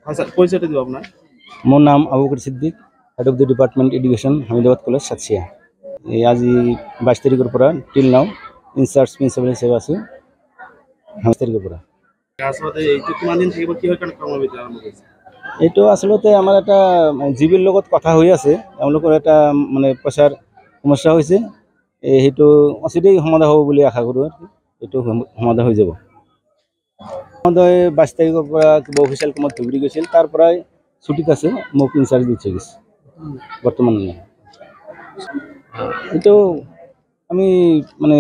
আচ্ছা, পরিচয়টা দিব আপনার। মোর নাম Abu Bakr Siddique, head of the department education, Hamidabad college, Satsia. এই আজি 22 তারিখের পৰা টিল নাও ইনচাৰ্জ প্ৰিন্সিপাল হিসেবে আছো। 22 তাৰিখেৰ পৰা আসলে এইটো কিমান দিন থাকিব, কিহৰ কাৰণে কৰ্মবিৰতি আৰম্ভ কৰিছে? এইটো আচলতে আমাৰ এটা জিবিৰ লগত কথা হৈ আছে। তেওঁলোকৰ এটা মানে পইচাৰ সমস্যা হৈছে, সেইটো অচিৰেই সমাধান হ'ব বুলি আশা কৰোঁ। এইটো সমাধান হৈ যাব। সমাধান 22 তাৰিখৰ পৰা কিবা অফিচিয়েল কামত ধুবুৰী গৈছিল, তাৰ পৰাই ছুটিত আছে, মোক ইনচাৰ্জ দি থৈ গৈছে বৰ্তমান। এইটো আমি মানে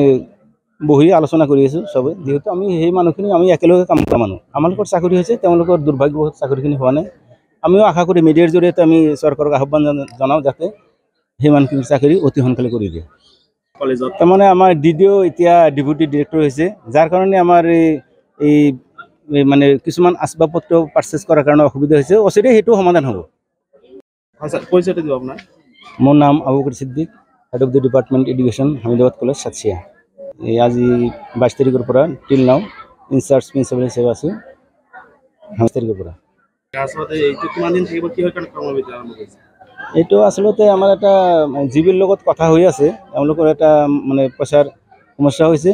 বহি আলোচনা কৰি আছোঁ চবে, যিহেতু আমি সেই মানুহখিনি আমি একেলগে কাম কৰা মানুহ। আমালোকৰ চাকৰি হৈছে, তেওঁলোকৰ দুৰ্ভাগ্যবশত চাকৰিখিনি হোৱা নাই। আমিও আশা কৰি মিডিয়াৰ জৰিয়তে আমি চৰকাৰক আহ্বান জনাওঁ যাতে সেই মানুহখিনি চাকৰি অতি সোনকালে কৰি দিয়ে। কলেজত তাৰমানে আমাৰ DDO এতিয়া ডেপুটি ডিৰেক্টৰ হৈছে, যাৰ কাৰণে আমাৰ এই মানে কিছুমান আচবাব পত্ৰ পাৰ্চেছ কৰাৰ কাৰণে অসুবিধা হৈছে। অচিৰেই সেইটো সমাধান হ'ব। আচ্ছা, পরিচয়টা দিব আপনার। মোর নাম Abu Bakr Siddique, head of the department education, Hamidabad college, Satsia. এই আজি 22 তারিখের পৰা টিল নাও ইনচাৰ্জ প্ৰিন্সিপাল হিসেবে আছো। 22 তাৰিখেৰ পৰা আসলে এইটো কিমান দিন থাকিব, কিহৰ কাৰণে কৰ্মবিৰতি আৰম্ভ কৰিছে? এইটো আচলতে আমাৰ এটা জিবিৰ লগত কথা হৈ আছে। তেওঁলোকৰ এটা মানে পইচাৰ সমস্যা হৈছে,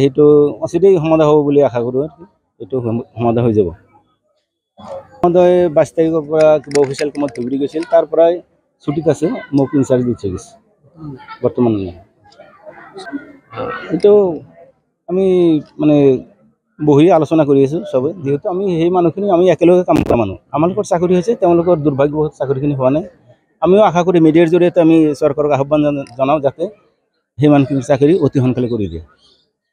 সেইটো অচিৰেই সমাধান হ'ব বুলি আশা কৰোঁ। এইটো সমাধান হৈ যাব। সমাধান 22 তাৰিখৰ পৰা কিবা অফিচিয়েল কামত ধুবুৰী গৈছিল, তাৰ পৰাই ছুটিত আছে, মোক ইনচাৰ্জ দি থৈ গৈছে বৰ্তমান। এইটো আমি মানে বহি আলোচনা কৰি আছোঁ চবে, যিহেতু আমি সেই মানুহখিনি আমি একেলগে কাম কৰা মানুহ। আমালোকৰ চাকৰি হৈছে, তেওঁলোকৰ দুৰ্ভাগ্যবশত চাকৰিখিনি হোৱা নাই। আমিও আশা কৰি মিডিয়াৰ জৰিয়তে আমি চৰকাৰক আহ্বান জনাওঁ যাতে সেই মানুহখিনি চাকৰি অতি সোনকালে কৰি দিয়ে।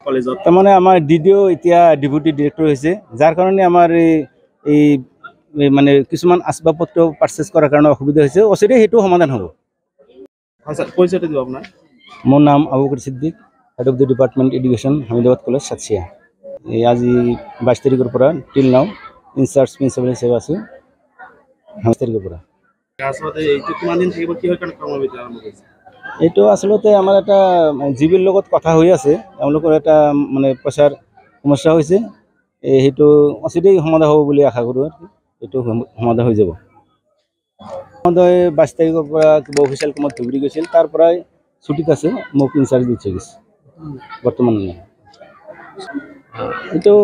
কলেজত তাৰমানে আমাৰ DDO এতিয়া ডেপুটি ডিৰেক্টৰ হৈছে, যাৰ কাৰণে আমাৰ এই মানে কিছুমান আচবাব পত্ৰ পাৰ্চেছ কৰাৰ কাৰণে অসুবিধা হৈছে। অচিৰেই সেইটো সমাধান হ'ব। আচ্ছা, পরিচয়টা দিব আপনার। মোর নাম Abu Bakr Siddique, head of the department education, Hamidabad college, Satsia. এই আজি 22 তারিখের পৰা টিল নাও ইনচাৰ্জ প্ৰিন্সিপাল হিসেবে আছো। 22 তাৰিখেৰ পৰা আসলে এইটো কিমান দিন থাকিব, কিহৰ কাৰণে কৰ্মবিৰতি আৰম্ভ কৰিছে? এইটো আচলতে আমাৰ এটা জিবিৰ লগত কথা হৈ আছে। তেওঁলোকৰ এটা মানে পইচাৰ সমস্যা হৈছে, সেইটো অচিৰেই সমাধান হ'ব বুলি আশা কৰোঁ। এইটো সমাধান হৈ যাব। সমাধান 22 তাৰিখৰ পৰা কিবা অফিচিয়েল কামত ধুবুৰী গৈছিল, তাৰ পৰাই ছুটিত আছে, মোক ইনচাৰ্জ দি থৈ গৈছে বৰ্তমান। এইটো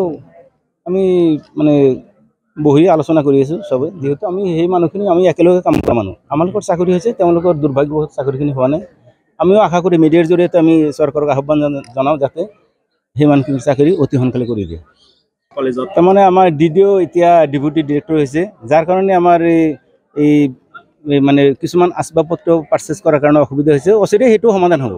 আমি মানে বহি আলোচনা কৰি আছোঁ চবে, যিহেতু আমি সেই মানুহখিনি আমি একেলগে কাম কৰা মানুহ। আমালোকৰ চাকৰি হৈছে, তেওঁলোকৰ দুৰ্ভাগ্যবশত চাকৰিখিনি হোৱা নাই। আমিও আশা কৰি মিডিয়াৰ জৰিয়তে আমি চৰকাৰক আহ্বান জনাওঁ যাতে সেই মানুহখিনি চাকৰি অতি সোনকালে কৰি দিয়ে। কলেজত তাৰমানে আমাৰ DDO এতিয়া ডেপুটি ডিৰেক্টৰ হৈছে, যাৰ কাৰণে আমাৰ এই মানে কিছুমান আচবাব পত্ৰ পাৰ্চেছ কৰাৰ কাৰণে অসুবিধা হৈছে। অচিৰেই সেইটো সমাধান হ'ব।